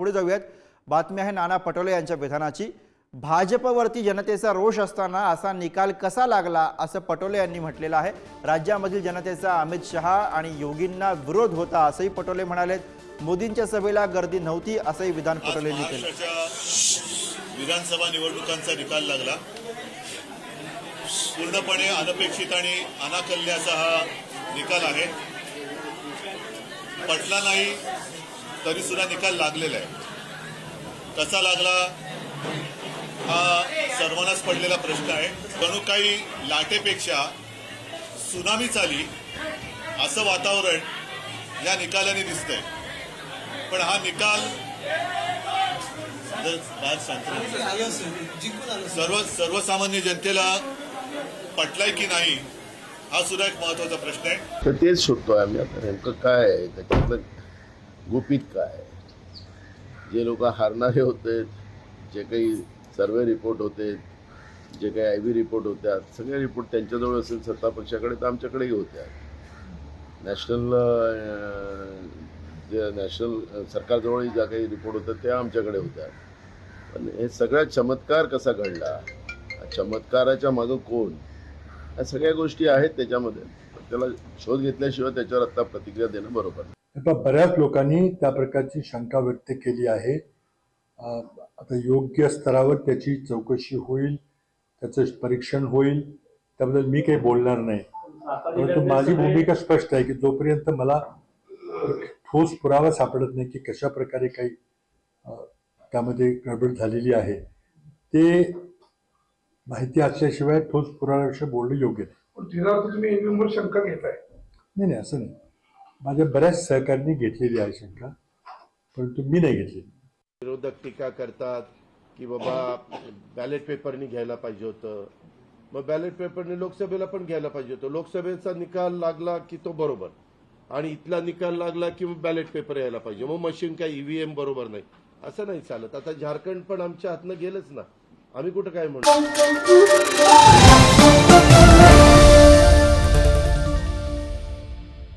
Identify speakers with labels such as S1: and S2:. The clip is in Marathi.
S1: पुढे जाऊयात। बातमी आहे नाना पटोले यांच्या विधानाची। भाजपवरती जनतेचा रोष असताना असा निकाल कसा लागला असं पटोले यांनी म्हटलेलं आहे। राज्यामधील जनतेचा अमित शहा आणि योगींना विरोध होता असंही पटोले म्हणाले। मोदींच्या सभेला गर्दी नव्हती असंही विधान पटोले यांनी केलं।
S2: विधानसभा निवडणुकांचा निकाल लागला। पूर्णपणे अनपेक्षित आणि अनाकलण्याचा हा निकाल आहे। पटला नाही तरी सुद्धा निकाल लागलेला आहे। कसा लागला हा सर्वांनाच पडलेला प्रश्न आहे। जणू काही लाटेपेक्षा सुनामीच आली असं वातावरण या निकालाने दिसतंय। पण हा निकाल सर्वसामान्य जनतेला पटलाय की नाही हा सुद्धा एक महत्वाचा प्रश्न आहे।
S3: तर तेच शोधतोय आम्ही आता नेमकं काय आहे त्याच्यातलं गुपित काय आहे। जे लोक हारणारे होते, जे काही सर्वे रिपोर्ट होते, जे काही आयबी रिपोर्ट होत्या, सगळे रिपोर्ट त्यांच्याजवळ असेल सत्ता पक्षाकडे तर आमच्याकडेही होत्या। नॅशनल सरकारजवळही ज्या काही रिपोर्ट होत्या त्या आमच्याकडे होत्या। पण हे सगळा चमत्कार कसा घडला, चमत्काराच्या मागं कोण, या सगळ्या गोष्टी आहेत त्याच्यामध्ये। त्याला शोध घेतल्याशिवाय त्याच्यावर आता प्रतिक्रिया देणं बरोबर नाही।
S4: बऱ्याच लोकांनी त्या प्रकारची शंका व्यक्त केली आहे। आता योग्य स्तरावर त्याची चौकशी होईल, त्याचं परीक्षण होईल, त्याबद्दल मी काही बोलणार नाही। परंतु माझी भूमिका स्पष्ट आहे की जोपर्यंत मला ठोस पुरावा सापडत नाही की कशा प्रकारे काही त्यामध्ये गडबड झालेली आहे, ते माहिती असल्याशिवाय ठोस पुराव्याविषयी बोलणं योग्य नाही।
S5: तुम्ही ईव्हीएमवर शंका घेताय?
S4: नाही, असं नाही। माझ्या बऱ्याच सहकाऱ्यांनी घेतलेली आहे शंका, परंतु मी नाही घेतलेली।
S3: विरोधक टीका करतात की बाबा बॅलेट पेपरनी घ्यायला पाहिजे होतं, मग बॅलेट पेपरने लोकसभेला पण घ्यायला पाहिजे होतं। लोकसभेचा निकाल लागला की तो बरोबर, आणि इथला निकाल लागला की बॅलेट पेपर यायला पाहिजे, मग मशीन काय ईव्हीएम बरोबर नाही, असं नाही चालत। आता झारखंड पण आमच्या हातनं गेलंच ना, आम्ही कुठं काय म्हणतो।